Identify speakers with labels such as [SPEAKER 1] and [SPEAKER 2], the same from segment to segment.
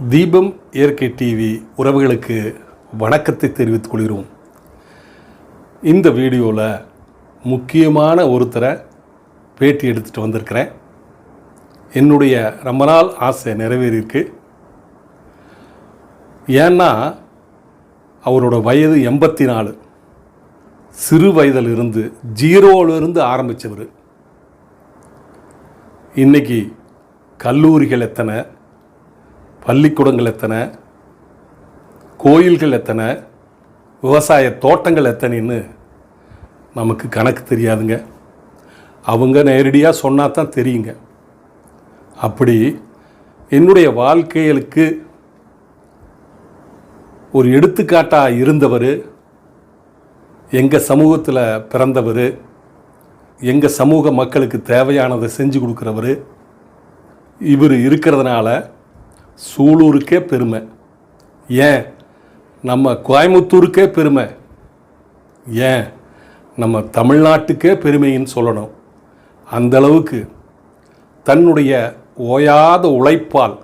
[SPEAKER 1] தீபம் இயற்கை டிவி உறவுகளுக்கு வணக்கத்தை தெரிவித்துக் கொள்கிறோம். இந்த வீடியோவில் முக்கியமான ஒருத்தரை பேட்டி எடுத்துகிட்டு வந்திருக்கிறேன். என்னுடைய ரொம்ப நாள் ஆசை நிறைவேறியிருக்கு. ஏன்னா அவரோட வயது 84. சிறு வயதிலிருந்து ஜீரோவிலிருந்து ஆரம்பித்தவர். இன்றைக்கி கல்லூரிகள் எத்தனை, பள்ளிக்கூடங்கள் எத்தனை, கோயில்கள் எத்தனை, விவசாய தோட்டங்கள் எத்தனைன்னு நமக்கு கணக்கு தெரியாதுங்க. அவங்க நேரடியாக சொன்னால் தான் தெரியுங்க. அப்படி என்னுடைய வாழ்க்கைகளுக்கு ஒரு எடுத்துக்காட்டாக இருந்தவர், எங்கள் சமூகத்தில் பிறந்தவர், எங்கள் சமூக மக்களுக்கு தேவையானதை செஞ்சு கொடுக்குறவர். இவர் இருக்கிறதுனால சூலூருக்கே பெருமை, ஏன் நம்ம கோயம்புத்தூருக்கே பெருமை, ஏன் நம்ம தமிழ்நாட்டுக்கே பெருமைன்னு சொல்லணும். அந்தளவுக்கு தன்னுடைய ஓயாத உழைப்பால்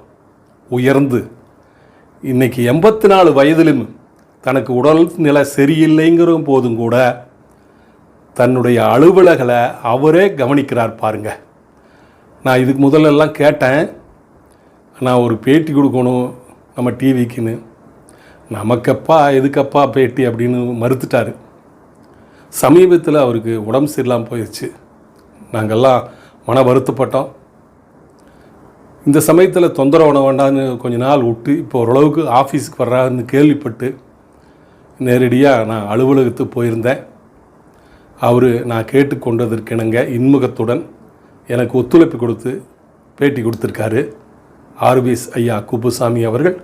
[SPEAKER 1] உயர்ந்து இன்றைக்கி 84 வயதிலும் தனக்கு உடல் நிலை சரியில்லைங்கிற போதும் கூட தன்னுடைய அலுவலகளை அவரே கவனிக்கிறார் பாருங்க. நான் இதுக்கு முதல்லலாம் கேட்டேன், நான் ஒரு பேட்டி கொடுக்கணும் நம்ம டிவிக்குன்னு. நமக்கப்பா எதுக்கப்பா பேட்டி அப்படின்னு மறுத்துட்டார். சமீபத்தில் அவருக்கு உடம்பு சரியில்லாமல் போயிடுச்சு. நாங்கள்லாம் மன வருத்தப்பட்டோம். இந்த சமயத்தில் தொந்தரவு பண்ண வேண்டாம்னு கொஞ்ச நாள் விட்டு இப்போ ஓரளவுக்கு ஆஃபீஸுக்கு வர்றாருன்னு கேள்விப்பட்டு நேரடியாக நான் அலுவலகத்துக்கு போயிருந்தேன். அவர் நான் கேட்டுக்கொண்டதற்கிணங்க இன்முகத்துடன் எனக்கு ஒத்துழைப்பு கொடுத்து பேட்டி கொடுத்துருக்காரு. ஆர்விஎஸ் ஐயா குப்புசாமி அவர்கள்.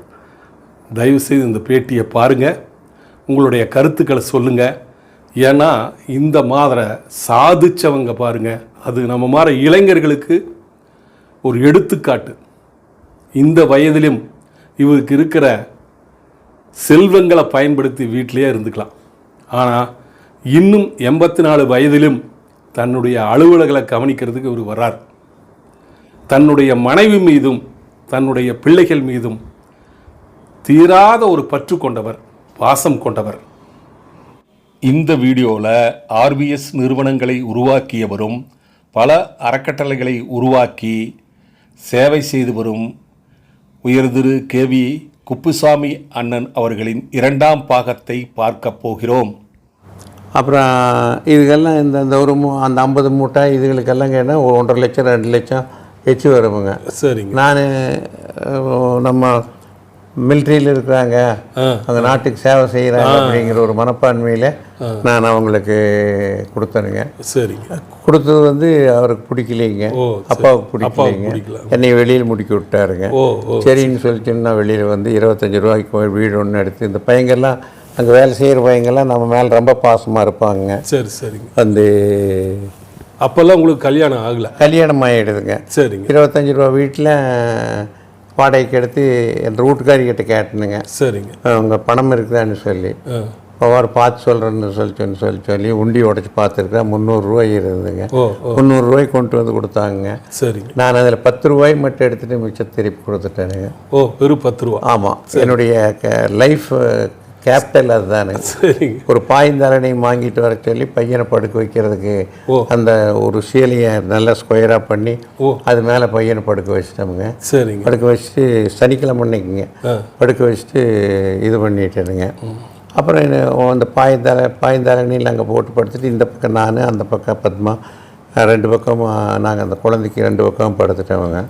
[SPEAKER 1] தயவுசெய்து இந்த பேட்டியை பாருங்கள், உங்களுடைய கருத்துக்களை சொல்லுங்கள். ஏன்னா இந்த மாதிரி சாதிச்சவங்க பாருங்கள், அது நம்ம மாதிரி இளைஞர்களுக்கு ஒரு எடுத்துக்காட்டு. இந்த வயதிலும் இவருக்கு இருக்கிற செல்வங்களை பயன்படுத்தி வீட்டிலே இருந்துக்கலாம். ஆனால் இன்னும் 84 வயதிலும் தன்னுடைய அலுவலகளை கவனிக்கிறதுக்கு இவர் வர்றார். தன்னுடைய மனைவி மீதும் தன்னுடைய பிள்ளைகள் மீதும் தீராத ஒரு பற்று கொண்டவர், பாசம் கொண்டவர். இந்த வீடியோவில் ஆர்விஎஸ் நிறுவனங்களை உருவாக்கியவரும் பல அறக்கட்டளைகளை உருவாக்கி சேவை செய்து வரும் உயர்திரு கேவி குப்புசாமி அண்ணன் அவர்களின் 2ஆம் பாகத்தை பார்க்க போகிறோம்.
[SPEAKER 2] அப்புறம் இதுக்கெல்லாம் இந்த ஒரு அந்த 50 மூட்டை இதுகளுக்கெல்லாம் கேட்டால் 1.5 லட்சம் 2 லட்சம் வச்சு வருவாங்க.
[SPEAKER 1] சரிங்க.
[SPEAKER 2] நான் நம்ம மிலிட்ரியில் இருக்கிறாங்க, அந்த நாட்டுக்கு சேவை செய்கிறாங்க அப்படிங்கிற ஒரு மனப்பான்மையில் நான் அவங்களுக்கு கொடுத்தேனுங்க.
[SPEAKER 1] சரிங்க.
[SPEAKER 2] கொடுத்தது அவருக்கு பிடிக்கலைங்க, அப்பாவுக்கு பிடிக்கலைங்க. என்னை வெளியில் முடிக்க விட்டாருங்க. சரின்னு சொல்லிட்டு நான் வெளியில் 25 ரூபாய்க்கு வீடு ஒன்று எடுத்து, இந்த பையங்கள்லாம் அங்கே வேலை செய்கிற பையங்கள்லாம் நம்ம மேலே ரொம்ப பாசமாக இருப்பாங்க.
[SPEAKER 1] சரி சரிங்க. அப்போல்லாம் உங்களுக்கு கல்யாணம் ஆகலை? கல்யாணம்
[SPEAKER 2] ஆகிடுதுங்க.
[SPEAKER 1] சரிங்க.
[SPEAKER 2] 25 ரூபா வீட்டில் வாடகைக்கு எடுத்து என் வீட்டுக்காரிக்கிட்ட கேட்டனுங்க.
[SPEAKER 1] சரிங்க.
[SPEAKER 2] அவங்க பணம் இருக்குதான்னு சொல்லி ஒவ்வொரு பார்த்து சொல்கிறேன்னு சொல்லி உண்டி உடச்சி பார்த்துருக்கேன். 300 ரூபாய் இருந்ததுங்க. 300 ரூபாய் கொண்டு வந்து கொடுத்தாங்க.
[SPEAKER 1] சரிங்க.
[SPEAKER 2] நான் அதில் 10 ரூபாய் மட்டும் எடுத்துகிட்டு மிச்சம் திருப்பி கொடுத்துட்டேனுங்க.
[SPEAKER 1] வெறும் 10 ரூபா?
[SPEAKER 2] ஆமாம். என்னுடைய லைஃப் கேபிட்டல் அதுதானே. ஒரு பாய்ந்தாரணை வாங்கிட்டு வர சொல்லி பையனை படுக்க வைக்கிறதுக்கு அந்த ஒரு சீலையை நல்லா ஸ்கொயராக பண்ணி அது மேலே பையனை படுக்க வச்சுட்டோமுங்க.
[SPEAKER 1] சரிங்க.
[SPEAKER 2] படுக்க வச்சுட்டு சனிக்கிழமை அன்னைக்குங்க படுக்க வச்சுட்டு இது பண்ணிட்டேனுங்க. அப்புறம் அந்த பாய்ந்தாரணியில் அங்கே போட்டு படுத்துட்டு இந்த பக்கம் நான், அந்த பக்கம் பத்மா, 2 பக்கமும் நாங்கள் அந்த குழந்தைக்கு 2 பக்கமும் படுத்துட்டோமுங்க.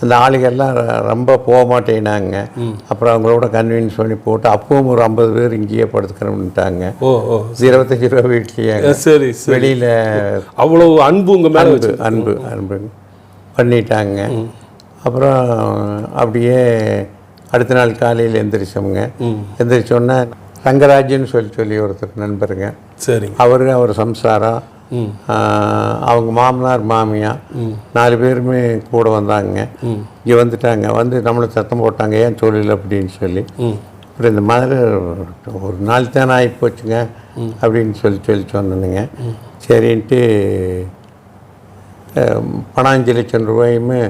[SPEAKER 2] அந்த ஆளுகள்லாம் ரொம்ப போக மாட்டேனாங்க. அப்புறம் அவங்களோட கன்வீன்ஸ் பண்ணி போட்டு அப்பவும் ஒரு 50 பேர் இங்கேயே படுத்துக்கணும்ட்டாங்க. 25 ரூபா வீட்லேயே.
[SPEAKER 1] சரி.
[SPEAKER 2] வெளியில்
[SPEAKER 1] அவ்வளோ அன்பு உங்கள் மேலே
[SPEAKER 2] அன்பு பண்ணிட்டாங்க. அப்புறம் அப்படியே அடுத்த நாள் காலையில் எந்திரிச்சோமுங்க. எந்திரிச்சோன்னா ரங்கராஜன்னு சொல்லி ஒருத்தர் நண்பருங்க.
[SPEAKER 1] சரிங்க.
[SPEAKER 2] அவர் சம்சாரம், அவங்க மாமனார் மாமியார் 4 பேருமே கூட வந்தாங்க. இங்கே வந்துட்டாங்க. நம்மளை சத்தம் போட்டாங்க, ஏன் தொழில் அப்படின்னு சொல்லி. அப்புறம் இந்த மாதிரி ஒரு நாள் தானே ஆகி போச்சுங்க அப்படின்னு சொல்லி சொன்னேனுங்க. சரின்ட்டு பணம் 5 லட்சம் ரூபாயுமே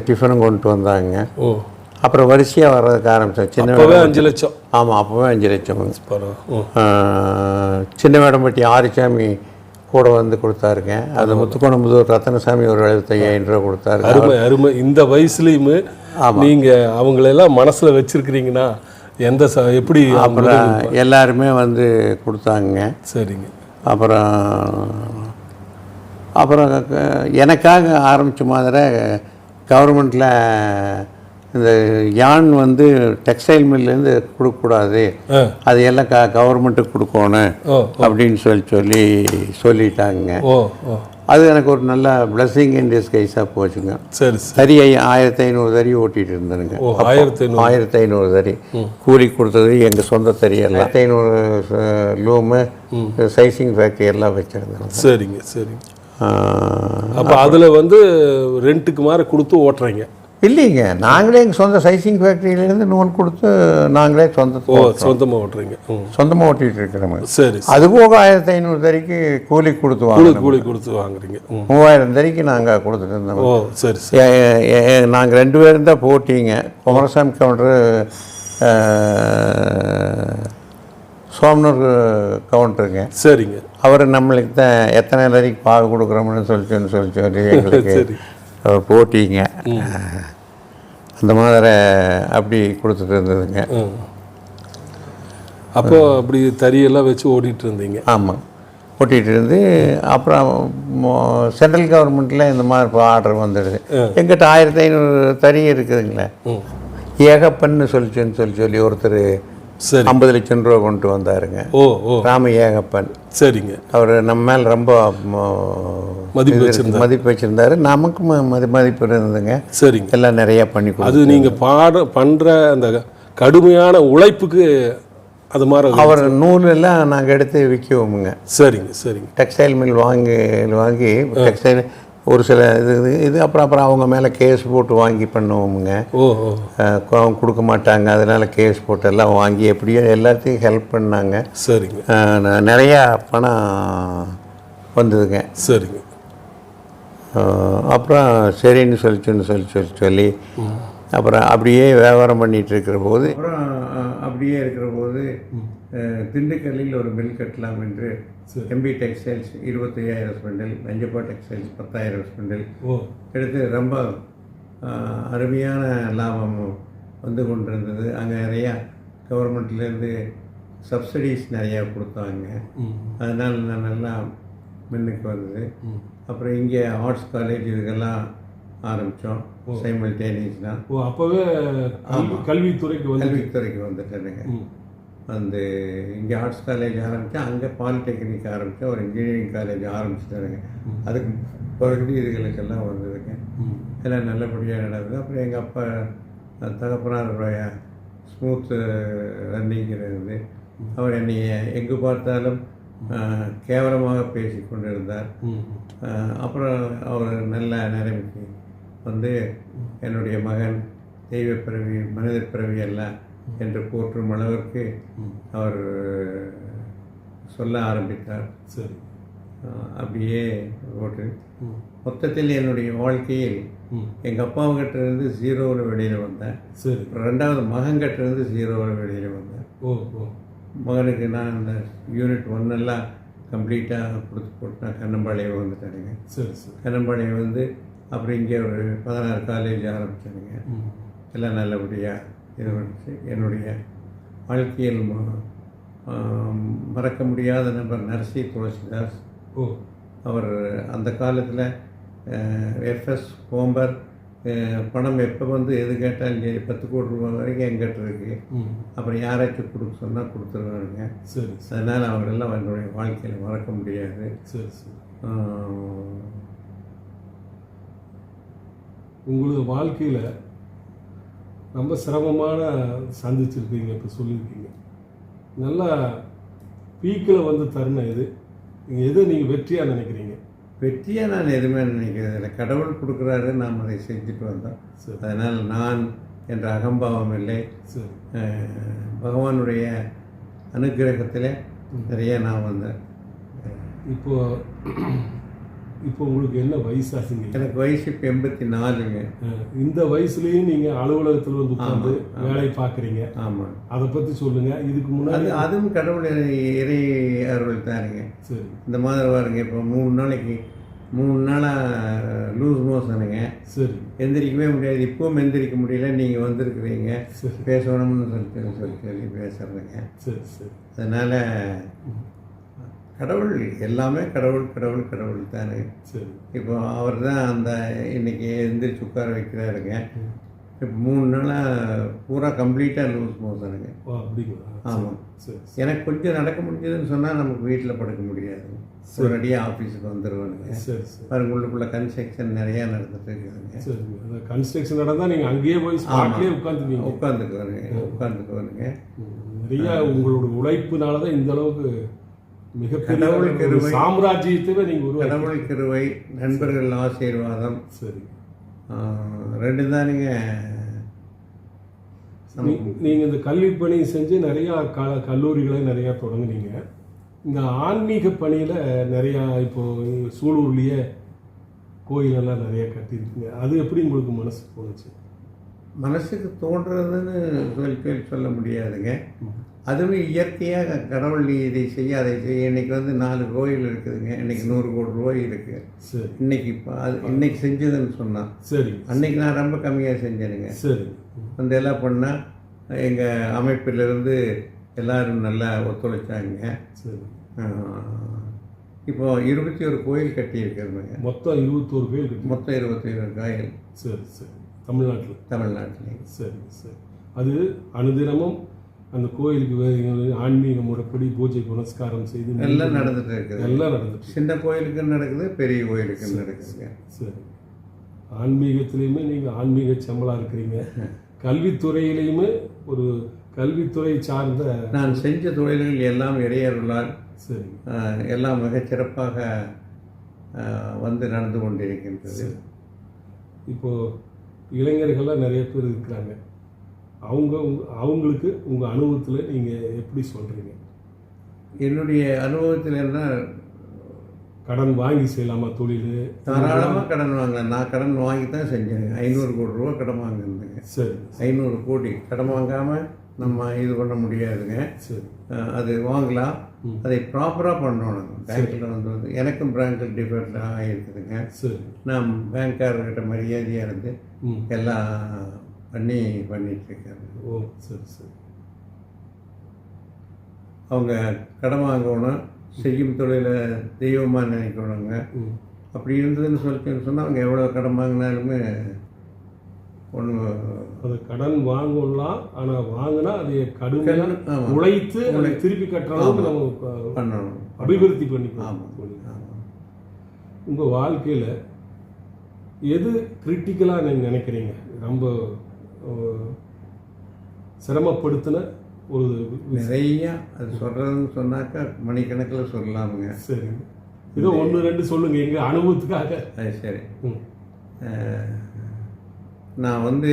[SPEAKER 2] டிஃபனும் கொண்டு வந்தாங்க. அப்புறம் வரிசையாக வர்றதுக்கு ஆரம்பித்தோம். சின்ன
[SPEAKER 1] அப்போவே 5 லட்சம்.
[SPEAKER 2] ஆமாம், அப்போவே 5 லட்சம்.
[SPEAKER 1] பரவாயில்ல.
[SPEAKER 2] சின்ன வேடம்பட்டி ஆரிச்சாமி கூட வந்து கொடுத்தாருங்க. அது முத்துக்கோணம்புதூர் ரத்தனசாமி ஒரு 75,000 ரூபா கொடுத்தாரு.
[SPEAKER 1] அருமை அருமை. இந்த வயசுலேயுமே நீங்கள் அவங்களெல்லாம் மனசில் வச்சுருக்கிறீங்கன்னா எந்த எப்படி?
[SPEAKER 2] அப்புறம் எல்லாருமே வந்து கொடுத்தாங்க.
[SPEAKER 1] சரிங்க.
[SPEAKER 2] அப்புறம் எனக்காக ஆரம்பித்த மாதிரி கவர்மெண்ட்டில் இந்த யான் வந்து டெக்ஸ்டைல் மில்லேருந்து கொடுக்கக்கூடாது, அது எல்லாம் கவர்மெண்ட்டுக்கு கொடுக்கணும் அப்படின்னு சொல்லிட்டாங்க. அது எனக்கு ஒரு நல்ல பிளஸ்ஸிங் இன் டிஸ்கைஸாக போச்சுங்க.
[SPEAKER 1] சரி.
[SPEAKER 2] தறி 1500 தறி ஓட்டிகிட்டு இருந்தேனுங்க. 1500 தறி கூலி கொடுத்தது எங்கள் சொந்த தறி எல்லாம். 1500 லூமு, சைசிங் ஃபேக்ட்ரி எல்லாம் வச்சுருந்தேன்.
[SPEAKER 1] சரிங்க சரிங்க. அப்போ அதில் வந்து ரெண்ட்டுக்கு மாதிரி கொடுத்து ஓட்டுறீங்க?
[SPEAKER 2] இல்லைங்க, நாங்களே எங்கள் சொந்த சைசிங் ஃபேக்ட்ரியிலேருந்து நூல் கொடுத்து நாங்களே
[SPEAKER 1] சொந்தமாக ஓட்டுறீங்க.
[SPEAKER 2] சொந்தமாக ஓட்டிகிட்டு இருக்கிறோம்.
[SPEAKER 1] சரி.
[SPEAKER 2] அது போக 1500 தறிக்கு கூலி கொடுத்து
[SPEAKER 1] வாங்குறீங்க.
[SPEAKER 2] 3000 தறிக்கு நாங்கள் கொடுத்துட்டு இருந்தோம்.
[SPEAKER 1] ஓ சரி.
[SPEAKER 2] நாங்கள் 2 பேரும் தான் போட்டிங்க. குமரசாமி கவுண்டரு, சோமனூர் கவுண்டருங்க.
[SPEAKER 1] சரிங்க.
[SPEAKER 2] அவர் நம்மளுக்கு தான் எத்தனை தறிக்கு பாகு கொடுக்குறோம்னு சொல்லி எங்களுக்கு அவர் போட்டிங்க. அந்த மாதிரி அப்படி கொடுத்துட்டு இருந்ததுங்க.
[SPEAKER 1] அப்போ அப்படி தறியெல்லாம் வச்சு ஓட்டிகிட்டு இருந்தீங்க?
[SPEAKER 2] ஆமாம், ஓட்டிகிட்டு இருந்து அப்புறம் சென்ட்ரல் கவர்மெண்ட்டில் இந்த மாதிரி ஆர்டர் வந்துடுது. எங்கிட்ட 1500 தறி இருக்குதுங்களே. ஏகப்பன்னு சொல்லி ஒருத்தர் 50 லட்சம் ரூபா கொண்டு வந்தாருங்க. ராம ஏகப்பன்.
[SPEAKER 1] சரிங்க. அவர்
[SPEAKER 2] நம்ம மேலே ரொம்ப மதிப்பு வச்சிருந்தாரு. நமக்கும் மதிப்பு இருந்ததுங்க.
[SPEAKER 1] சரிங்க.
[SPEAKER 2] எல்லாம் நிறையா பண்ணி
[SPEAKER 1] அது நீங்கள் பண்ணுற அந்த கடுமையான உழைப்புக்கு அது மாதிரி
[SPEAKER 2] அவர் நூலெல்லாம் நாங்கள் எடுத்து விற்குவோமுங்க.
[SPEAKER 1] சரிங்க சரிங்க.
[SPEAKER 2] டெக்ஸ்டைல் மில் வாங்கி டெக்ஸ்டைல் ஒரு சில இது அப்புறம் அவங்க மேலே கேஸ் போட்டு வாங்கி பண்ணுவோமுங்க. அவங்க கொடுக்க மாட்டாங்க, அதனால் கேஸ் போட்டு எல்லாம் வாங்கி எப்படியோ எல்லாத்தையும் ஹெல்ப் பண்ணாங்க.
[SPEAKER 1] சரிங்க.
[SPEAKER 2] நிறையா பணம் வந்ததுங்க.
[SPEAKER 1] சரிங்க.
[SPEAKER 2] அப்புறம் சரின்னு சொல்லி அப்புறம் அப்படியே வியாபாரம் பண்ணிகிட்டு இருக்கிற போது திண்டுக்கல்லில் ஒரு மில் கட்டலாம் என்று எம்பி டெக்ஸ்டைல்ஸ் 25,000 ஸ்பெண்டில், நஞ்சப்பா டெக்ஸ்டைல்ஸ் 10,000 ஸ்பெண்டில் எடுத்து ரொம்ப அருமையான லாபம் வந்து கொண்டிருந்தது. அங்கே நிறையா கவர்மெண்ட்லேருந்து சப்சிடிஸ் நிறையா கொடுத்தாங்க. அதனால் நான் நல்லா மின்னுக்கு வந்தது. அப்புறம் இங்கே ஆர்ட்ஸ் காலேஜ் இதுக்கெல்லாம் ஆரம்பித்தோம் சைமல்டேனியஸ்னா.
[SPEAKER 1] அப்போவே கல்வித்துறைக்கு
[SPEAKER 2] வந்துட்டேனுங்க. வந்து இங்கே ஆர்ட்ஸ் காலேஜ் ஆரம்பித்தேன், அங்கே பாலிடெக்னிக் ஆரம்பித்தேன், ஒரு இன்ஜினியரிங் காலேஜ் ஆரம்பிச்சுட்டாருங்க. அதுக்கு பிறகு இதுகளுக்கெல்லாம் வந்ததுங்க. எல்லாம் நல்லபடியாக நடந்தது. அப்புறம் எங்கள் அப்பா தகப்பனாருடைய ஸ்மூத்து ரன்னிங் இருந்தது. அவர் என்னை எங்கு பார்த்தாலும் கேவலமாக பேசி கொண்டு இருந்தார். அப்புறம் அவர் நல்ல நிலைமைக்கு வந்து என்னுடைய மகன் தெய்வ பிறவி மனித பிறவி அல்ல என்று போற்றும் அளவிற்கு அவர் சொல்ல ஆரம்பித்தார்.
[SPEAKER 1] சரி.
[SPEAKER 2] அப்படியே போட்டு மொத்தத்தில் என்னுடைய வாழ்க்கையில் எங்கள் அப்பாவுக்கிட்ட இருந்து 0வில் வெளியில் வந்தேன்.
[SPEAKER 1] சரி.
[SPEAKER 2] 2வது மகன்கிட்ட இருந்து 0வில் வெளியில் வந்தேன். மகனுக்கு நான் இந்த யூனிட் 1 எல்லாம் கம்ப்ளீட்டாக போட்டு நான் கண்ணம்பாளையம் வந்துட்டேனுங்க.
[SPEAKER 1] சரி சரி.
[SPEAKER 2] கண்ணம்பாளையம் வந்து அப்புறம் இங்கே ஒரு 16 காலேஜ் ஆரம்பித்தேனுங்க. எல்லாம் நல்லபடியாக இது வந்துச்சு. என்னுடைய வாழ்க்கையில் மறக்க முடியாத நபர் நரசி துளசிதாஸ். அவர் அந்த காலத்தில் எஃப்எஸ் கோம்பர் பணம் எப்போ வந்து எது கேட்டாலும் 10 கோடி ரூபாய் வரைக்கும் எங்கிட்ட இருக்குது. அப்புறம் யாராச்சும் கொடுக்க சொன்னால் கொடுத்துருவாருங்க.
[SPEAKER 1] சரி.
[SPEAKER 2] அதனால் அவரெல்லாம் என்னுடைய வாழ்க்கையில் மறக்க முடியாது.
[SPEAKER 1] சரி சரி. உங்களது வாழ்க்கையில் ரொம்ப சிரமமான சந்திச்சிருக்கீங்க, இப்போ சொல்லியிருக்கீங்க. நல்லா பீக்கில் வந்து தருணம் இது. நீங்கள் எது நீங்கள் வெற்றியாக நினைக்கிறீங்க?
[SPEAKER 2] வெற்றியாக நான் எதுவுமே நினைக்கிறது இல்லை. கடவுள் கொடுக்குறாரு, நாம் அதை செஞ்சுட்டு வந்தோம். அதனால் நான் என்ற அகம்பாவம் இல்லை. பகவானுடைய அனுக்கிரகத்தில் நிறைய நான் வந்தேன்.
[SPEAKER 1] இப்போது இப்போ உங்களுக்கு என்ன வயசாகுங்க?
[SPEAKER 2] எனக்கு வயசு இப்போ 84ங்க.
[SPEAKER 1] இந்த வயசுலேயும் நீங்கள் அலுவலகத்தில் வந்து உட்காந்து வேலை பார்க்குறீங்க.
[SPEAKER 2] ஆமாம்.
[SPEAKER 1] அதை பற்றி சொல்லுங்கள். இதுக்கு முன்னாடி
[SPEAKER 2] அதுவும் கடவுள் இறை அருள் தானுங்க.
[SPEAKER 1] சரி.
[SPEAKER 2] இந்த மாதிரி பாருங்க, இப்போ 3 நாளாக லூஸ் மோஷனுங்க.
[SPEAKER 1] சரி.
[SPEAKER 2] எந்திரிக்கவே முடியாது. இப்பவும் எந்திரிக்க முடியல. நீங்கள் வந்திருக்கிறீங்க, பேசணும்னு சொல்லி பேசுகிறதுங்க.
[SPEAKER 1] சரி சரி.
[SPEAKER 2] அதனால் கடவுள் எல்லாமே கடவுள் தானே.
[SPEAKER 1] சரி.
[SPEAKER 2] இப்போ அவர் தான் அந்த இன்னைக்கு எந்திரிச்சு உட்கார வைக்கிறாருங்க. இப்போ 3 நாளாக பூரா கம்ப்ளீட்டாக லூஸ் மோஷனுங்க.
[SPEAKER 1] அப்படிங்களா?
[SPEAKER 2] ஆமாம்.
[SPEAKER 1] சரி.
[SPEAKER 2] எனக்கு கொஞ்சம் நடக்க முடிஞ்சதுன்னு சொன்னால் நமக்கு வீட்டில் படுக்க முடியாது. உடனடியாக ஆஃபீஸுக்கு வந்துடுவானுங்க.
[SPEAKER 1] சரி சரி.
[SPEAKER 2] பாருங்க, உள்ளுக்குள்ள கன்ஸ்ட்ரக்ஷன் நிறையா நடந்துட்டு இருக்குதுங்க.
[SPEAKER 1] சரி. அந்த கன்ஸ்ட்ரக்ஷன் நடந்தால் நீங்கள் அங்கேயே போய் ஸ்பாட்லேயே
[SPEAKER 2] உட்காந்துக்குவானுங்க.
[SPEAKER 1] நிறையா உங்களோட உழைப்புனால தான் இந்த அளவுக்கு மிகப்பெரிய சாம்ராஜ்யத்தை நீங்கள்
[SPEAKER 2] கடவுள் கிருபை, நண்பர்கள் ஆசீர்வாதம்.
[SPEAKER 1] சரி.
[SPEAKER 2] 2 தானுங்க.
[SPEAKER 1] நீங்கள் இந்த கல்வி பணி செஞ்சு நிறையா கல்லூரிகளை நிறையா தொடங்குனீங்க. இந்த ஆன்மீக பணியில் நிறையா இப்போது சூலூர்லேயே கோயிலெல்லாம் நிறையா கட்டியிருக்கீங்க. அது எப்படி உங்களுக்கு மனசுக்கு போணுச்சு?
[SPEAKER 2] மனசுக்கு தோன்றதுன்னு சொல்ல முடியாதுங்க. அதுவும் இயற்கையாக கடவுள் இதை செய்ய அதை செய்ய. இன்னைக்கு வந்து 4 கோயில் இருக்குதுங்க. இன்னைக்கு 100 கோடி ரூபாய் இருக்கு.
[SPEAKER 1] சரி.
[SPEAKER 2] இன்னைக்கு இப்போ அது இன்னைக்கு செஞ்சதுன்னு சொன்னான்.
[SPEAKER 1] சரி.
[SPEAKER 2] அன்னைக்கு நான் ரொம்ப கம்மியாக செஞ்சேனுங்க.
[SPEAKER 1] சரி.
[SPEAKER 2] வந்து எல்லாம் பண்ணால் எங்கள் அமைப்பிலிருந்து எல்லாரும் நல்லா ஒத்துழைச்சாங்க.
[SPEAKER 1] சரி.
[SPEAKER 2] இப்போ 21 கோயில் கட்டியிருக்கிறதுங்க.
[SPEAKER 1] மொத்தம் 21 கோயில்.
[SPEAKER 2] மொத்தம் 21 கோயில்.
[SPEAKER 1] சரி சரி. தமிழ்நாட்டில். சரி சரி. அது அனுதினமும் அந்த கோயிலுக்கு ஆன்மீக முறைப்படி பூஜை புனஸ்காரம் செய்து
[SPEAKER 2] எல்லாம் நடந்துட்டு இருக்குது.
[SPEAKER 1] எல்லாம் நடந்துட்டு
[SPEAKER 2] சின்ன கோயிலுக்கு நடக்குது, பெரிய கோயிலுக்கு நடக்குதுங்க.
[SPEAKER 1] சரி. ஆன்மீகத்திலையுமே நீங்கள் ஆன்மீக செம்மலாக இருக்கிறீங்க. கல்வித்துறையிலையுமே ஒரு கல்வித்துறை சார்ந்த
[SPEAKER 2] நான் செஞ்ச தொழில்கள் எல்லாம் இறையருளால்
[SPEAKER 1] சரி
[SPEAKER 2] எல்லாம் மிகச்சிறப்பாக வந்து நடந்து கொண்டிருக்கின்றது.
[SPEAKER 1] இப்போது இளைஞர்கள்லாம் நிறைய பேர் இருக்கிறாங்க. அவங்களுக்கு உங்கள் அனுபவத்தில் நீங்கள் எப்படி சொல்கிறீங்க?
[SPEAKER 2] என்னுடைய அனுபவத்தில் என்ன,
[SPEAKER 1] கடன் வாங்கி செய்யலாமா தொழில்?
[SPEAKER 2] தாராளமாக கடன் வாங்கலாம். நான் கடன் வாங்கி தான் செஞ்சேன். 500 கோடி ரூபா கடன் வாங்கியிருந்தேங்க.
[SPEAKER 1] சரி.
[SPEAKER 2] 500 கோடி கடன் வாங்காமல் நம்ம இது பண்ண முடியாதுங்க.
[SPEAKER 1] சரி.
[SPEAKER 2] அது வாங்கலாம். அதை ப்ராப்பராக பண்ணணும். பேங்க்கில் வந்து எனக்கும் பேங்க்கில் டிஃபரெண்ட் ஆகிருக்குதுங்க.
[SPEAKER 1] சரி.
[SPEAKER 2] நான் பேங்க்காரர்கிட்ட மரியாதையாக இருந்து எல்லாம் பண்ணிட்டுருக்காங்க.
[SPEAKER 1] ஓ சரி சரி.
[SPEAKER 2] அவங்க கடன் வாங்கணும், செய்யும் தொழிலை தெய்வமாக நினைக்கணுங்க. அப்படி இருந்ததுன்னு சொன்னால் அவங்க எவ்வளோ கடன் வாங்கினாலுமே ஒன்று
[SPEAKER 1] அது கடன் வாங்கலாம். ஆனால் வாங்கினா அதை கடுமையாக உழைத்து திருப்பி கட்டுற அளவுக்கு நம்ம
[SPEAKER 2] பண்ணணும்,
[SPEAKER 1] அபிவிருத்தி பண்ணிக்கலாம். உங்கள் வாழ்க்கையில் எது கிரிட்டிக்கலாக நீங்கள் நினைக்கிறீங்க? ரொம்ப சிரமப்படுத்தின ஒரு
[SPEAKER 2] நிறையா அது சொல்கிறதுன்னு சொன்னாக்கா மணிக்கணக்கில் சொல்லலாமுங்க.
[SPEAKER 1] சரி. இதோ 1-2 சொல்லுங்கள் எங்கள் அனுபவத்துக்காக.
[SPEAKER 2] அது சரி. நான் வந்து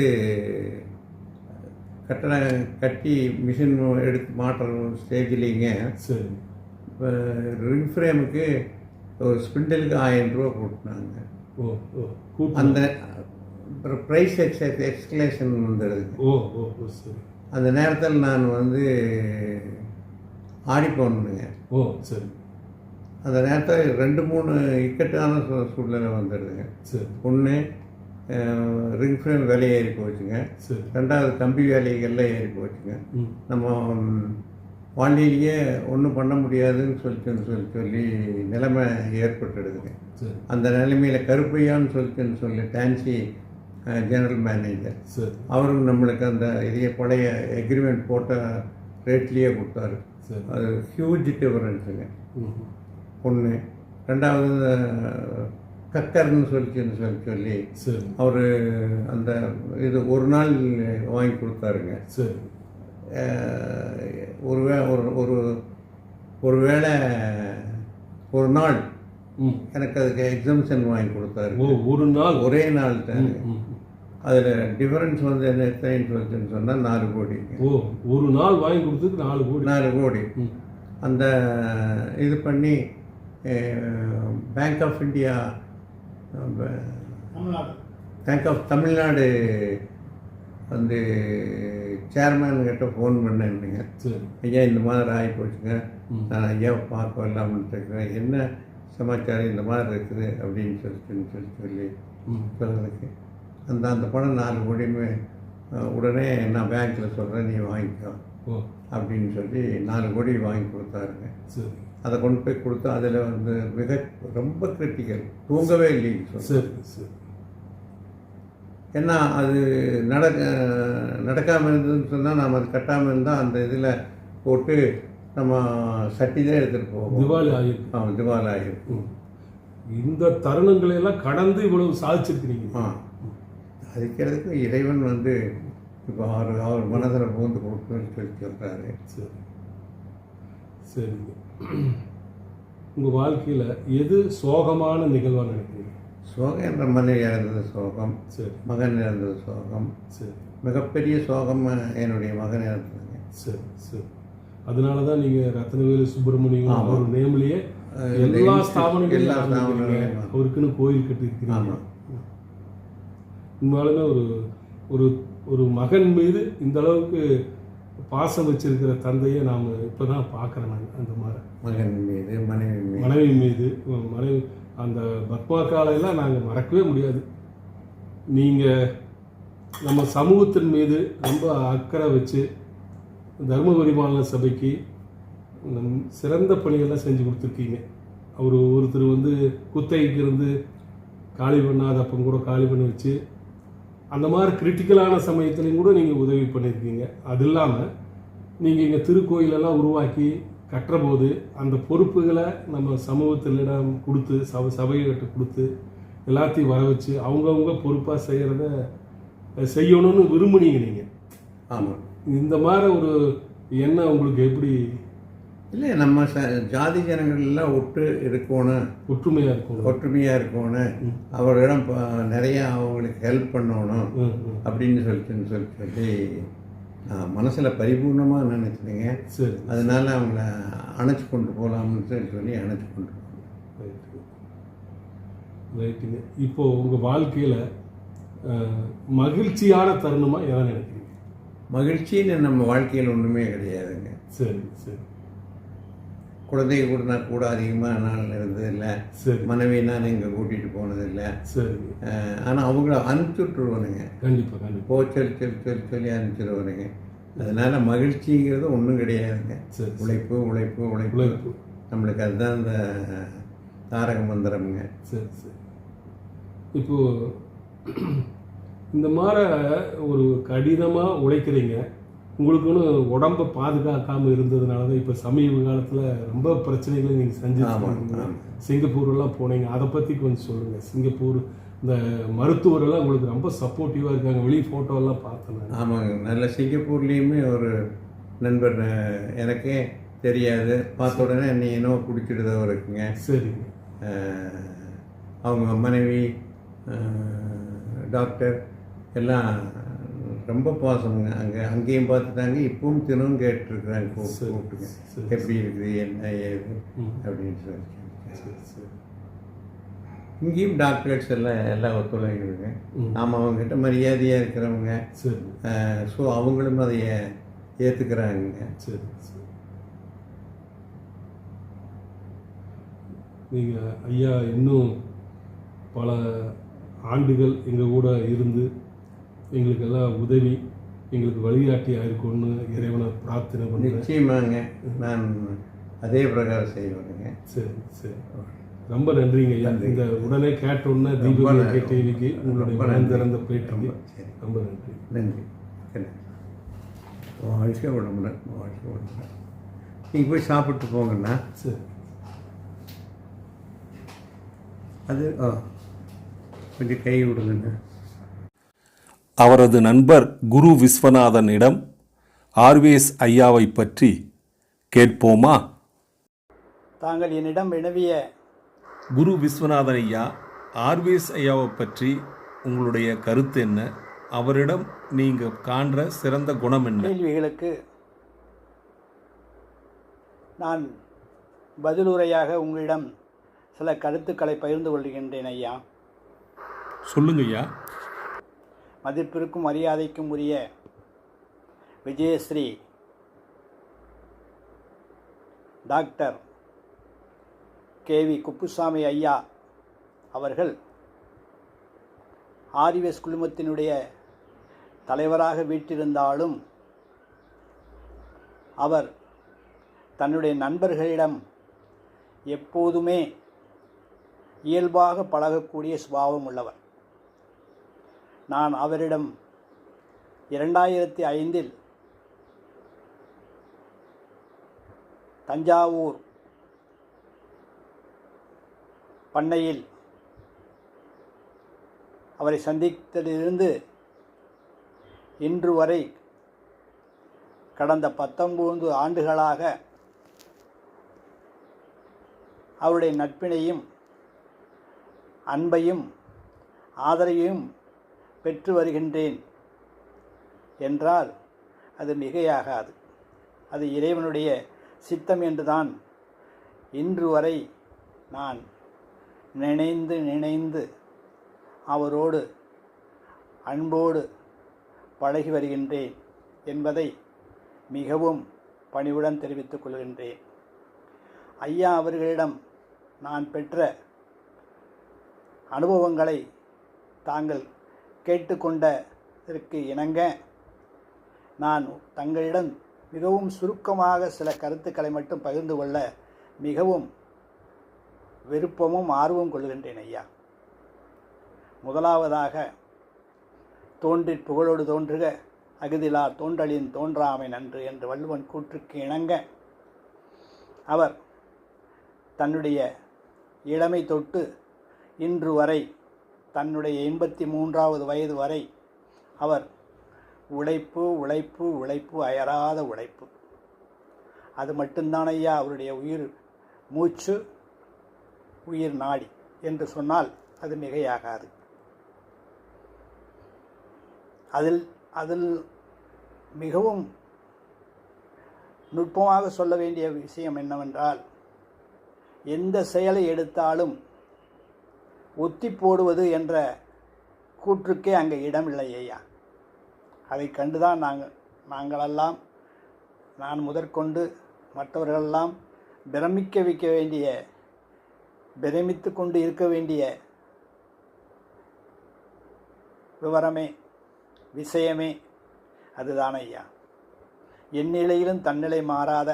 [SPEAKER 2] கட்டடம் கட்டி மிஷின் எடுத்து மாட்டுற ஸ்டேஜ்லேங்க.
[SPEAKER 1] சரி.
[SPEAKER 2] இப்போ ரிங் ஃப்ரேமுக்கு ஒரு ஸ்பிண்டலுக்கு 1000 ரூபா கூட்டினாங்க. அந்த ப்ரைஸ் எக்ஸ்கலேஷன் வந்துடுதுங்க.
[SPEAKER 1] சரி.
[SPEAKER 2] அந்த நேரத்தில் நான் வந்து ஆடி போகணுங்க.
[SPEAKER 1] சரி.
[SPEAKER 2] அந்த நேரத்தில் 2-3 இக்கட்டான சூழ்நிலை வந்துடுதுங்க.
[SPEAKER 1] சரி.
[SPEAKER 2] ஒன்று ரிங் ஃப்ரேம் விலை ஏறி போச்சுங்க.
[SPEAKER 1] சரி.
[SPEAKER 2] 2வது கம்பி வேலைகள்லாம் ஏறி போச்சுங்க. நம்ம வாண்டிலேயே ஒன்றும் பண்ண முடியாதுன்னு சொல்லி நிலைமை ஏற்பட்டுடுதுங்க. அந்த நிலைமையில் கருப்பையான்னு சொல்லி டான்சி ஜெனரல் மேனேஜர் அவரும் நம்மளுக்கு அந்த இதே பழைய எக்ரிமெண்ட் போட்ட ரேட்லேயே கொடுத்தாரு. அது ஹியூஜ் டிஃபரன்ஸுங்க. ஒன்று. 2வது கக்கர்னு சொல்லி அவர் அந்த இது ஒரு நாள் வாங்கி கொடுத்தாருங்க. ஒருவேளை ஒரு நாள் எனக்கு அதுக்கு எக்ஸம்ஷன் வாங்கி கொடுத்தாரு.
[SPEAKER 1] ஒரு நாள்
[SPEAKER 2] ஒரே நாள் தான். அதில் டிஃபரன்ஸ் வந்து என்ன எத்தனைன்னு சொன்னால் 4 கோடி.
[SPEAKER 1] ஒரு நாள் வாங்கி கொடுத்ததுக்கு 4 கோடி.
[SPEAKER 2] 4 கோடி. அந்த இது பண்ணி bank of India, bank of Tamil Nadu வந்து சேர்மேன் கிட்ட ஃபோன் பண்ணேங்க.
[SPEAKER 1] சரி.
[SPEAKER 2] ஐயா இந்த மாதிரி ஆகி போச்சுங்க, நான் ஐயாவை பார்க்க வரலாம்னு இருக்கிறேன், என்ன சமாச்சாரம் இந்த மாதிரி இருக்குது அப்படின்னு சொல்லி சொல்கிறதுக்கு அந்த பணம் 4 கோடியுமே உடனே நான் பேங்க்கில் சொல்கிறேன், நீ வாங்கிக்கோ அப்படின்னு சொல்லி 4 கோடி வாங்கி கொடுத்தாருங்க.
[SPEAKER 1] சரி.
[SPEAKER 2] அதை கொண்டு போய் கொடுத்தா அதில் வந்து ரொம்ப கிரிட்டிக்கல், தூங்கவே இல்லைங்க.
[SPEAKER 1] சரி சரி.
[SPEAKER 2] ஏன்னா அது நடக்காமல் இருந்ததுன்னு சொன்னால் நாம் அது கட்டாமல் இருந்தால் அந்த இதில் போட்டு நம்ம சட்டி தான் எடுத்துகிட்டு போவோம்,
[SPEAKER 1] திவாலி ஆகிருக்கும்.
[SPEAKER 2] திவாலி ஆகிருக்கும்.
[SPEAKER 1] இந்த தருணங்களை எல்லாம் கடந்து இவ்வளவு சாதிச்சிருக்கிறீங்க.
[SPEAKER 2] அதுக்கிறதுக்கு இறைவன் வந்து இப்போ அவர் மனதில் புகுந்து கொடுக்கணும்னு சொல்லி சொல்கிறாரு.
[SPEAKER 1] சரி சரிங்க. உங்கள் வாழ்க்கையில் எது சோகமான நிகழ்வாக நினைக்கிறீங்க?
[SPEAKER 2] சோகம் என்ற மனைவி இறந்தது சோகம்.
[SPEAKER 1] சரி.
[SPEAKER 2] மகன் இறந்தது சோகம்.
[SPEAKER 1] சரி.
[SPEAKER 2] மிகப்பெரிய சோகம் என்னுடைய மகன் இறந்ததுங்க.
[SPEAKER 1] சரி சரி. அதனால தான் நீங்கள் ரத்னவேலு சுப்பிரமணியம் ஒரு நேம்லேயே எல்லா ஸ்தாபனங்களும் அவருக்குன்னு கோயில் கட்டியிருக்கிறீங்க. உண்மையாலுமே ஒரு ஒரு மகன் மீது இந்த அளவுக்கு பாசம் வச்சிருக்கிற தந்தையை நாம் இப்போ தான் பார்க்குறேன். நான் அந்த மாதிரி
[SPEAKER 2] மகன் மீது
[SPEAKER 1] மனைவி மீது அந்த பத்மா காலையெல்லாம் நாங்கள் மறக்கவே முடியாது. நீங்கள் நம்ம சமூகத்தின் மீது ரொம்ப அக்கறை வச்சு தருமபுரி மாநில சபைக்கு சிறந்த பணியெல்லாம் செஞ்சு கொடுத்துருக்கீங்க. ஒருத்தர் வந்து குத்தகைக்கு இருந்து காலி பண்ணாதப்போ கூட காலி பண்ணி வச்சு அந்த மாதிரி கிரிட்டிக்கலான சமயத்துலையும் கூட நீங்கள் உதவி பண்ணியிருக்கீங்க. அது இல்லாமல் நீங்கள் இங்கே திருக்கோயிலெல்லாம் உருவாக்கி கட்டுற போது அந்த பொறுப்புகளை நம்ம சமூகத்திலிடம் கொடுத்து சபைகிட்ட கொடுத்து எல்லாத்தையும் வர வச்சு அவங்கவுங்க பொறுப்பாக செய்யணும்னு விரும்புனீங்க நீங்கள்.
[SPEAKER 2] ஆமாம்.
[SPEAKER 1] இந்த மாதிரி ஒரு எண்ணம் உங்களுக்கு எப்படி?
[SPEAKER 2] இல்லை, நம்ம ஜாதி ஜனங்கள்லாம் ஒற்றுமையாக இருக்கணும், அவரிடம் நிறையா அவங்களுக்கு ஹெல்ப் பண்ணணும் அப்படின்னு சொல்லி நான் மனசில் பரிபூர்ணமாக நினச்சினேங்க.
[SPEAKER 1] சரி.
[SPEAKER 2] அதனால அவங்கள அணைச்சி கொண்டு போகலாம்னு சொல்லி அணைச்சி கொண்டு போகணும்.
[SPEAKER 1] ரைட்டுங்க. இப்போது உங்கள் வாழ்க்கையில் மகிழ்ச்சியான தருணமாக எதை நினைக்கிறீங்க?
[SPEAKER 2] மகிழ்ச்சின்னு நம்ம வாழ்க்கையில் ஒன்றுமே கிடையாதுங்க.
[SPEAKER 1] சரி சரி.
[SPEAKER 2] குழந்தைங்க கூட நான் கூட அதிகமாக நாள் இருந்ததில்லை.
[SPEAKER 1] சரி.
[SPEAKER 2] மனைவி நான் இங்கே கூட்டிகிட்டு போனதில்லை.
[SPEAKER 1] சரி.
[SPEAKER 2] ஆனால் அவங்கள அனுப்பிச்சி விட்டுருவானுங்க.
[SPEAKER 1] கண்டிப்பாக
[SPEAKER 2] சொல்லி அனுப்பிச்சிடுவானுங்க. அதனால் மகிழ்ச்சிங்கிறது ஒன்றும் கிடையாதுங்க.
[SPEAKER 1] சரி.
[SPEAKER 2] உழைப்பு நம்மளுக்கு அதுதான் இந்த தாரக மந்திரம்ங்க.
[SPEAKER 1] சரி சரி. இப்போது இந்த மாதிரி ஒரு கடினமாக உழைக்கிறீங்க, உங்களுக்குன்னு உடம்பை பாதுகாக்காமல் இருந்ததுனால தான் இப்போ சமீப காலத்தில் ரொம்ப பிரச்சனைகளை நீங்கள் செஞ்சுருக்கீங்க. சிங்கப்பூரெல்லாம் போனீங்க, அதை பற்றி கொஞ்சம் சொல்லுங்கள். சிங்கப்பூர் இந்த மருத்துவரெல்லாம் உங்களுக்கு ரொம்ப சப்போர்ட்டிவாக இருக்காங்க, வெளியே ஃபோட்டோவெல்லாம் பார்த்தேன்.
[SPEAKER 2] ஆமாங்க, நல்ல சிங்கப்பூர்லேயுமே ஒரு நண்பர் எனக்கே தெரியாது, பார்த்த உடனே நீ என்னவோ பிடிச்சிடுதோ இருக்குங்க.
[SPEAKER 1] சரிங்க.
[SPEAKER 2] அவங்க மனைவி டாக்டர் எல்லாம் ரொம்ப பாசமுங்க. அங்கேயும் பார்த்துட்டாங்க, இப்பவும் தினமும் கேட்டுருக்குறாங்க, கூப்பிட்டுங்க எப்படி இருக்குது என்ன ஏது அப்படின்னு சொல்லி. இங்கேயும் டாக்டர்ஸ் எல்லாம் ஒத்துழைக்கிறாங்க. நாம் அவங்ககிட்ட மரியாதையாக இருக்கிறவங்க. ஸோ அவங்களும் அதை ஏற்றுக்கிறாங்க.
[SPEAKER 1] சரி சரி. நீங்கள் ஐயா இன்னும் பல ஆண்டுகள் எங்கள் கூட இருந்து எங்களுக்கெல்லாம் உதவி எங்களுக்கு வழிகாட்டியாக இருக்கும்னு இறைவனை பிரார்த்தனை பண்ணுறேன்.
[SPEAKER 2] நிச்சயமாங்க, நான் அதே பிரகாரம் செய்வேங்க.
[SPEAKER 1] சரி சரி. ரொம்ப நன்றிங்க ஐயா. இந்த உடனே கேட்டோன்னே தீபகி டிவிக்கு உங்களுடைய மனம் திறந்த பேட்டிக்கு ரொம்ப நன்றி.
[SPEAKER 2] நன்றி. வாழ்க்கை விடமுடில, நீங்கள் போய் சாப்பிட்டு போங்கண்ணா.
[SPEAKER 1] சரி.
[SPEAKER 2] அது கொஞ்சம் கை விடுங்கண்ணா.
[SPEAKER 3] அவரது நண்பர் குரு விஸ்வநாதனிடம் ஆர்வேஸ் ஐயாவை பற்றி கேட்போமா?
[SPEAKER 4] தாங்கள் என்னிடம் வினவிய
[SPEAKER 3] குரு விஸ்வநாதன் ஐயா, ஆர்வேஸ் ஐயாவை பற்றி உங்களுடைய கருத்து என்ன? அவரிடம் நீங்கள் காண்ற சிறந்த குணம் என்ன?
[SPEAKER 4] கேள்விகளுக்கு நான் பதிலுரையாக உங்களிடம் சில கருத்துக்களை பகிர்ந்து கொள்கின்றேன் ஐயா.
[SPEAKER 3] சொல்லுங்க ஐயா.
[SPEAKER 4] மதிப்பிற்கும் மரியாதைக்கும் உரிய விஜயஸ்ரீ டாக்டர் KV குப்புசாமி ஐயா அவர்கள் ஆர்விஎஸ் குழுமத்தினுடைய தலைவராக வீற்றிருந்தாலும் அவர் தன்னுடைய நண்பர்களிடம் எப்போதுமே இயல்பாக பழகக்கூடிய சுபாவம் உள்ளவர். நான் அவரிடம் 2005 தஞ்சாவூர் பண்ணையில் அவரை சந்தித்ததிலிருந்து இன்று வரை கடந்த 19 ஆண்டுகளாக அவருடைய நட்பினையும் அன்பையும் ஆதரவையும் பெற்று வருகின்றேன் என்றால் அது மிகையாகாது. அது இறைவனுடைய சித்தம் என்றுதான் இன்று வரை நான் நினைந்து அவரோடு அன்போடு பழகி வருகின்றேன் என்பதை மிகவும் பணிவுடன் தெரிவித்துக் கொள்கின்றேன். ஐயா அவர்களிடம் நான் பெற்ற அனுபவங்களை தாங்கள் கேட்டுக்கொண்டதற்கு இணங்க நான் தங்களிடம் மிகவும் சுருக்கமாக சில கருத்துக்களை மட்டும் பகிர்ந்து கொள்ள மிகவும் விருப்பமும் ஆர்வம் கொள்கின்றேன் ஐயா. முதலாவதாக, தோன்றிற் புகழோடு தோன்றுக அகுதிலா தோன்றலின் தோன்றாமை நன்று என்று வள்ளுவன் கூற்றுக்கு இணங்க அவர் தன்னுடைய இளமை தொட்டு இன்று வரை தன்னுடைய 83வது வயது வரை அவர் உழைப்பு உழைப்பு உழைப்பு அயராத உழைப்பு. அது மட்டும்தான் ஐயா அவருடைய உயிர் மூச்சு, உயிர் நாடி என்று சொன்னால் அது மிகையாகாது. அதில் மிகவும் நுட்பமாக சொல்ல வேண்டிய விஷயம் என்னவென்றால், எந்த செயலை எடுத்தாலும் ஒத்தி போடுவது என்ற கூற்றுக்கே அங்கே இடமில்லை ஐயா. அதை கண்டுதான் நாங்களெல்லாம், நான் முதற்கொண்டு மற்றவர்களெல்லாம் பிரமித்து கொண்டு இருக்க வேண்டிய விவரமே விஷயமே அதுதான் ஐயா. எந்நிலையிலும் தன்னிலை மாறாத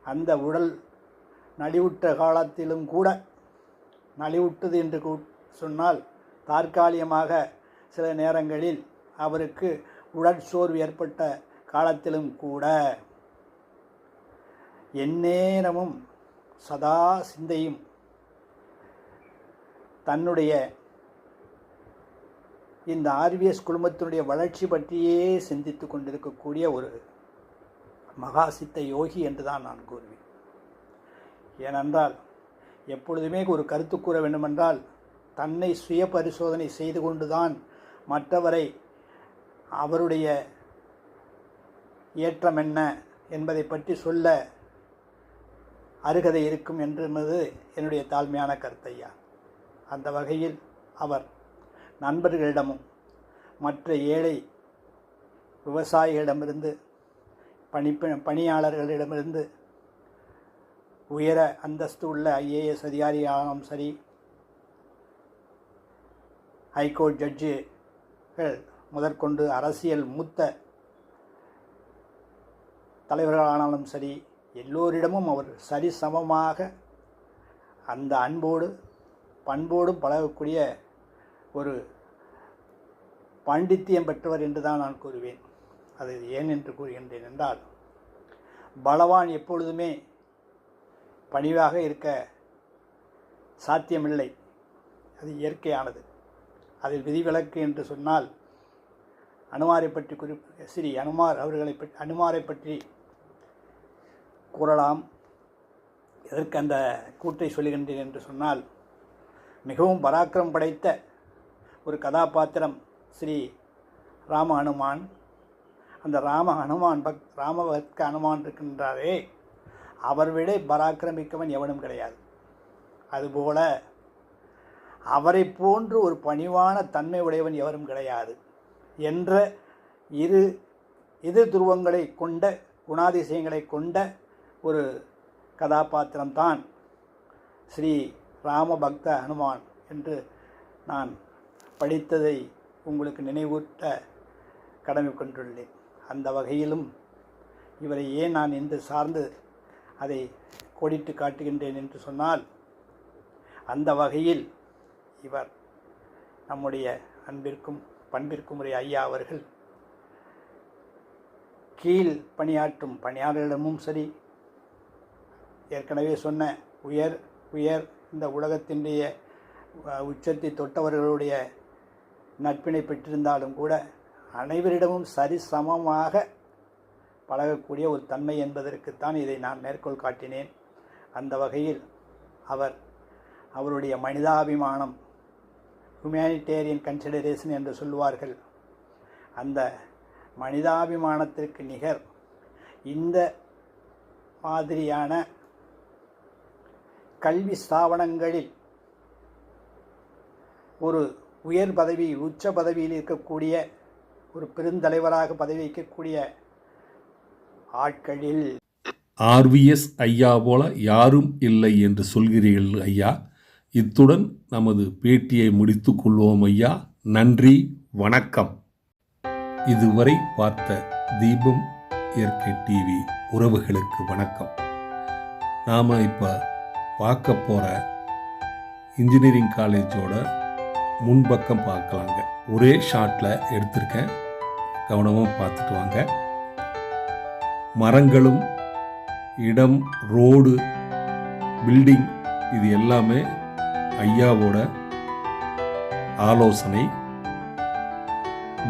[SPEAKER 4] அந்த உடல் நலிவுற்ற காலத்திலும் கூட, நலிவுற்றது என்று சொன்னால் தற்காலிகமாக சில நேரங்களில் அவருக்கு உடற்சோர்வு ஏற்பட்ட காலத்திலும் கூட எந்நேரமும் சதா சிந்தையும் தன்னுடைய இந்த ஆர்விஎஸ் குழுமத்தினுடைய வளர்ச்சி பற்றியே சிந்தித்து கொண்டிருக்கக்கூடிய ஒரு மகாசித்த யோகி என்றுதான் நான் கூறுவேன். ஏனென்றால் எப்பொழுதுமே ஒரு கருத்து கூற வேண்டுமென்றால் தன்னை சுய பரிசோதனை செய்து கொண்டுதான் மற்றவரை அவருடைய ஏற்றம் என்ன என்பதை பற்றி சொல்ல அருகதை இருக்கும் என்பது என்னுடைய தாழ்மையான கருத்தையா. அந்த வகையில் அவர் நண்பர்களிடமும் மற்ற ஏழை விவசாயிகளிடமிருந்து பணியாளர்களிடமிருந்து உயர அந்தஸ்து உள்ள IAS அதிகாரியாலும் சரி, ஹைகோர்ட் ஜட்ஜுகள் முதற்கொண்டு அரசியல் மூத்த தலைவர்களானாலும் சரி, எல்லோரிடமும் அவர் சரிசமமாக அந்த அன்போடு பண்போடும் பழகக்கூடிய ஒரு பாண்டித்தியம் பெற்றவர் என்று தான் நான் கூறுவேன். அது ஏன் என்று கூறுகின்றேன் என்றால், பலவான் எப்பொழுதுமே பணிவாக இருக்க சாத்தியமில்லை. அது இயற்கையானது. அதில் விதிவிலக்கு என்று சொன்னால் அனுமாரை பற்றி ஸ்ரீ அனுமாரை பற்றி கூறலாம். எதற்கு அந்த கூற்றை சொல்லுகின்றேன் என்று சொன்னால், மிகவும் பராக்கிரம் படைத்த ஒரு கதாபாத்திரம் ஸ்ரீ ராம ஹனுமான். அந்த ராமபக்த ஹனுமான் இருக்கின்றாரே, அவர் விட பராக்கிரமிக்கவன் எவனும் கிடையாது. அதுபோல அவரை போன்று ஒரு பணிவான தன்மை உடையவன் எவரும் கிடையாது என்ற இரு துருவங்களை கொண்ட குணாதிசயங்களை கொண்ட ஒரு கதாபாத்திரம்தான் ஸ்ரீ ராமபக்த ஹனுமான் என்று நான் படித்ததை உங்களுக்கு நினைவூட்ட கடமை கொண்டுள்ளேன். அந்த வகையிலும் இவரை ஏன் நான் என்று சார்ந்து அதை கோடிட்டு காட்டுகின்றேன் என்று சொன்னால், அந்த வகையில் இவர் நம்முடைய அன்பிற்கும் பண்பிற்கும் உரிய ஐயா அவர்கள் கீழ் பணியாற்றும் பணியாளர்களிடமும் சரி, ஏற்கனவே சொன்ன உயர் இந்த உலகத்தினுடைய உச்சத்தை தொட்டவர்களுடைய நட்பினை பெற்றிருந்தாலும் கூட அனைவரிடமும் சரிசமமாக பழகக்கூடிய ஒரு தன்மை என்பதற்குத்தான் இதை நான் மேற்கோள் காட்டினேன். அந்த வகையில் அவருடைய மனிதாபிமானம், ஹியூமனிடேரியன் கன்சிடரேஷன் என்று சொல்லுவார்கள், அந்த மனிதாபிமானத்திற்கு நிகர் இந்த மாதிரியான கல்வி ஸ்தாபனங்களில் ஒரு உயர் பதவி, உச்ச பதவியில் இருக்கக்கூடிய ஒரு பெருந்தலைவராக பதவி வைக்கக்கூடிய ஆட்களில்
[SPEAKER 3] ஆர்விஎஸ் ஐயா போல யாரும் இல்லை என்று சொல்கிறீர்கள் ஐயா. இத்துடன் நமது பேட்டியை முடித்துக் கொள்வோம் ஐயா. நன்றி, வணக்கம். இதுவரை பார்த்த தீபம் இயற்கை டிவி உறவுகளுக்கு வணக்கம். நாம் இப்போ பார்க்க போகிற இன்ஜினியரிங் காலேஜோட முன்பக்கம் பார்க்கலாங்க. ஒரே ஷாட்டில் எடுத்திருக்கேன், கவனமாக பார்த்துட்டு வாங்க. மரங்களும் இடம், ரோடு, பில்டிங் இது எல்லாமே ஐயாவோட ஆலோசனை,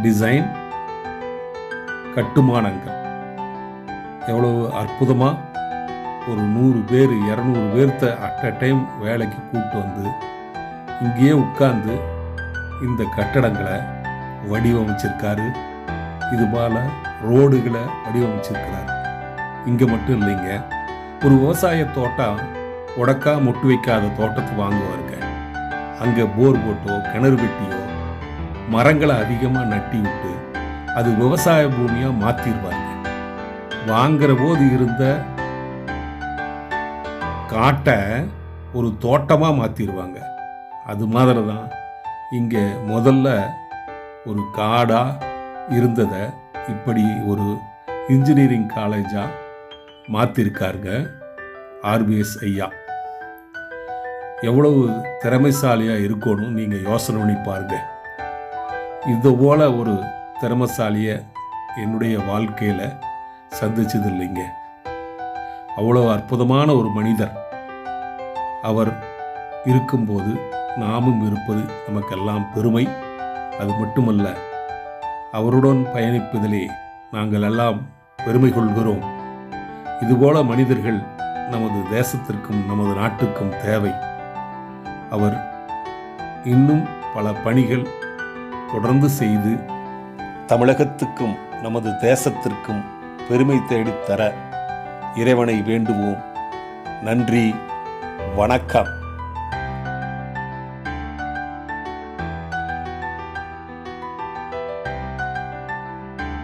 [SPEAKER 3] டிசைன், கட்டுமானங்கள் எவ்வளவு அற்புதமாக ஒரு 100 பேர் 200 பேர்த்த அட் அ டைம் வேலைக்கு கூப்பிட்டு வந்து இங்கேயே உட்கார்ந்து இந்த கட்டடங்களை வடிவமைச்சிருக்காரு. இது போல ரோடுகளை வடிவமைச்சிருக்கிறார். இங்கே மட்டும் இல்லைங்க, ஒரு விவசாய தோட்டம் உடக்கா முட்டு வைக்காத தோட்டத்தை வாங்குவாருங்க. அங்கே போர் போட்டோ கிணறு வெட்டியோ மரங்களை அதிகமாக நட்டி விட்டு அது விவசாய பூமியாக மாற்றிடுவாங்க. வாங்குற போது இருந்த காட்டை ஒரு தோட்டமாக மாற்றிடுவாங்க. அது மாதிரி தான் இங்கே முதல்ல ஒரு காடாக இருந்ததை இப்படி ஒரு இன்ஜினியரிங் காலேஜாக மாற்றிருக்காருங்க ஆர்விஎஸ் ஐயா. எவ்வளவு திறமைசாலியாக இருக்கணும் நீங்கள் யோசனை பண்ணி பாருங்க. இது போல் ஒரு திறமைசாலியை என்னுடைய வாழ்க்கையில் சந்திச்சது இல்லைங்க. அவ்வளோ அற்புதமான ஒரு மனிதர். அவர் இருக்கும்போது நாமும் இருப்பது நமக்கெல்லாம் பெருமை. அது மட்டுமல்ல, அவருடன் பயணிப்பதிலே நாங்கள் எல்லாம் பெருமை கொள்கிறோம். இதுபோல மனிதர்கள் நமது தேசத்திற்கும் நமது நாட்டுக்கும் தேவை. அவர் இன்னும் பல பணிகள் தொடர்ந்து செய்து தமிழகத்துக்கும் நமது தேசத்திற்கும் பெருமை தேடித்தர இறைவனை வேண்டுவோம். நன்றி, வணக்கம்.